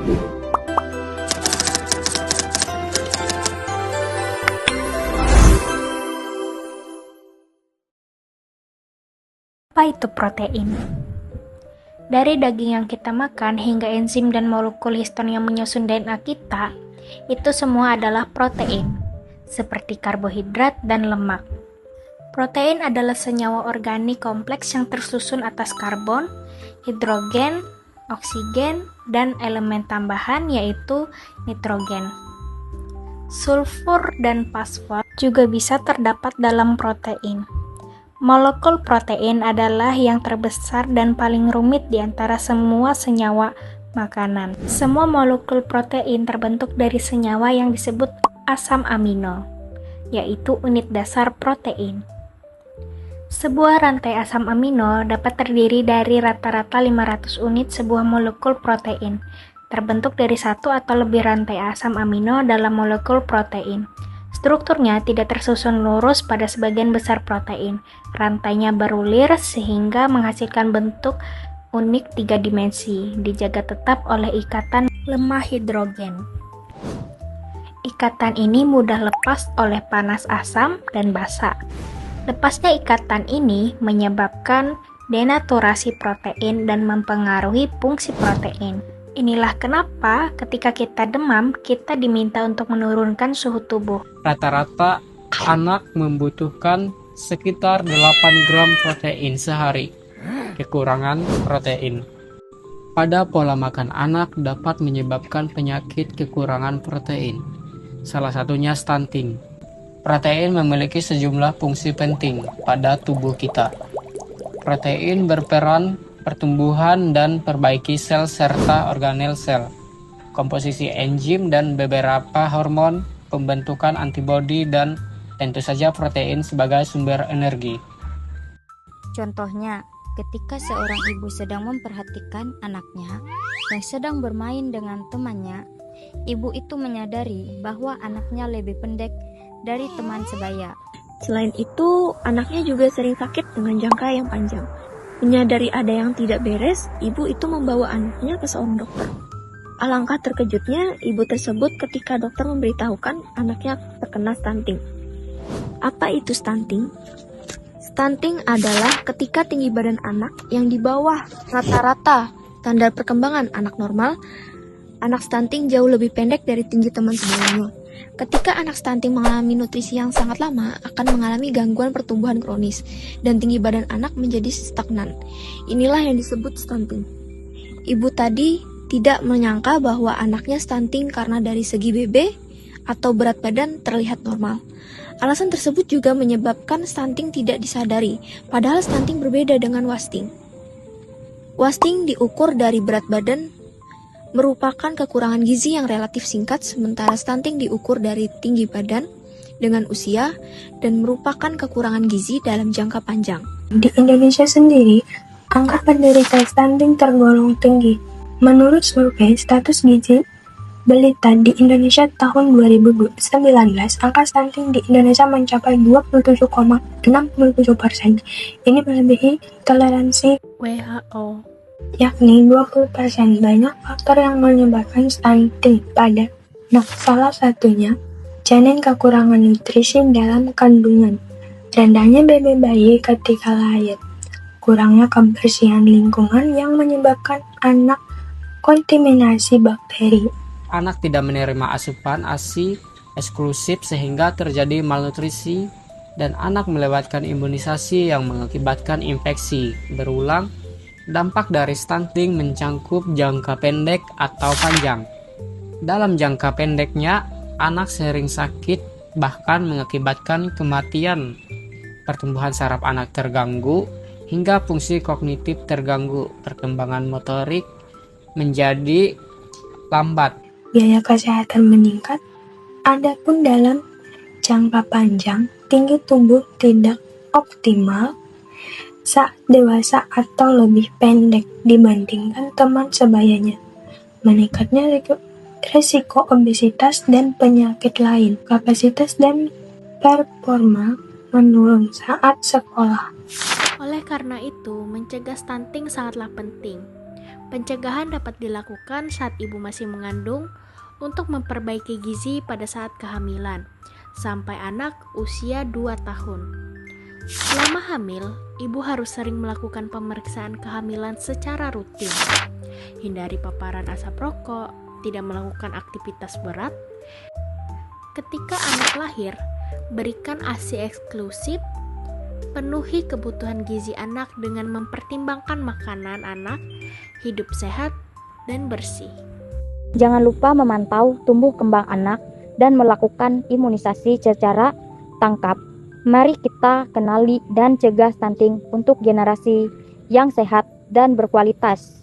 Apa itu protein? Dari daging yang kita makan hingga enzim dan molekul histon yang menyusun DNA kita, itu semua adalah protein, seperti karbohidrat dan lemak. Protein adalah senyawa organik kompleks yang tersusun atas karbon, hidrogen, oksigen, dan elemen tambahan yaitu nitrogen. Sulfur dan fosfor juga bisa terdapat dalam protein. Molekul protein adalah yang terbesar dan paling rumit di antara semua senyawa makanan. Semua molekul protein terbentuk dari senyawa yang disebut asam amino, yaitu unit dasar protein. Sebuah rantai asam amino dapat terdiri dari rata-rata 500 unit sebuah molekul protein, terbentuk dari satu atau lebih rantai asam amino dalam molekul protein. Strukturnya tidak tersusun lurus pada sebagian besar protein. Rantainya berulir sehingga menghasilkan bentuk unik 3 dimensi, dijaga tetap oleh ikatan lemah hidrogen. Ikatan ini mudah lepas oleh panas asam dan basa. Lepasnya ikatan ini menyebabkan denaturasi protein dan mempengaruhi fungsi protein. Inilah kenapa ketika kita demam, kita diminta untuk menurunkan suhu tubuh. Rata-rata anak membutuhkan sekitar 8 gram protein sehari. Kekurangan protein pada pola makan anak dapat menyebabkan penyakit kekurangan protein. Salah satunya stunting. Protein memiliki sejumlah fungsi penting pada tubuh kita. Protein berperan pertumbuhan dan perbaiki sel serta organel sel, komposisi enzim dan beberapa hormon, pembentukan antibodi, dan tentu saja protein sebagai sumber energi. Contohnya, ketika seorang ibu sedang memperhatikan anaknya yang sedang bermain dengan temannya, ibu itu menyadari bahwa anaknya lebih pendek dari teman sebaya. Selain itu, anaknya juga sering sakit dengan jangka yang panjang. Menyadari ada yang tidak beres, ibu itu membawa anaknya ke seorang dokter. Alangkah terkejutnya ibu tersebut ketika dokter memberitahukan anaknya terkena stunting. Apa itu stunting? Stunting adalah ketika tinggi badan anak yang di bawah rata-rata standar perkembangan anak normal, anak stunting jauh lebih pendek dari tinggi teman sebelumnya. Ketika anak stunting mengalami nutrisi yang sangat lama, akan mengalami gangguan pertumbuhan kronis, dan tinggi badan anak menjadi stagnan. Inilah yang disebut stunting. Ibu tadi tidak menyangka bahwa anaknya stunting karena dari segi BB atau berat badan terlihat normal. Alasan tersebut juga menyebabkan stunting tidak disadari, padahal stunting berbeda dengan wasting. Wasting diukur dari berat badan, merupakan kekurangan gizi yang relatif singkat, sementara stunting diukur dari tinggi badan dengan usia dan merupakan kekurangan gizi dalam jangka panjang. Di Indonesia sendiri, angka penderita stunting tergolong tinggi. Menurut survei status gizi balita di Indonesia tahun 2019, angka stunting di Indonesia mencapai 27,67%. Ini melebihi toleransi WHO. Yakni 20%. Banyak faktor yang menyebabkan stunting pada anak. Salah satunya, janin kekurangan nutrisi dalam kandungan, rendahnya BB bayi ketika lahir, kurangnya kebersihan lingkungan yang menyebabkan anak kontaminasi bakteri. Anak tidak menerima asupan ASI eksklusif sehingga terjadi malnutrisi, dan anak melewatkan imunisasi yang mengakibatkan infeksi berulang. Dampak dari stunting mencangkup jangka pendek atau panjang. Dalam jangka pendeknya, anak sering sakit bahkan mengakibatkan kematian. Pertumbuhan saraf anak terganggu hingga fungsi kognitif terganggu, perkembangan motorik menjadi lambat. Biaya kesehatan meningkat. Adapun dalam jangka panjang, tinggi tubuh tidak optimal saat dewasa atau lebih pendek dibandingkan teman sebayanya. Meningkatnya risiko obesitas dan penyakit lain. Kapasitas dan performa menurun saat sekolah. Oleh karena itu, mencegah stunting sangatlah penting. Pencegahan dapat dilakukan saat ibu masih mengandung untuk memperbaiki gizi pada saat kehamilan sampai anak usia 2 tahun. Selama hamil, ibu harus sering melakukan pemeriksaan kehamilan secara rutin. Hindari paparan asap rokok, tidak melakukan aktivitas berat. Ketika anak lahir, berikan ASI eksklusif. Penuhi kebutuhan gizi anak dengan mempertimbangkan makanan anak, hidup sehat, dan bersih. Jangan lupa memantau tumbuh kembang anak dan melakukan imunisasi secara tangkap. Mari kita kenali dan cegah stunting untuk generasi yang sehat dan berkualitas.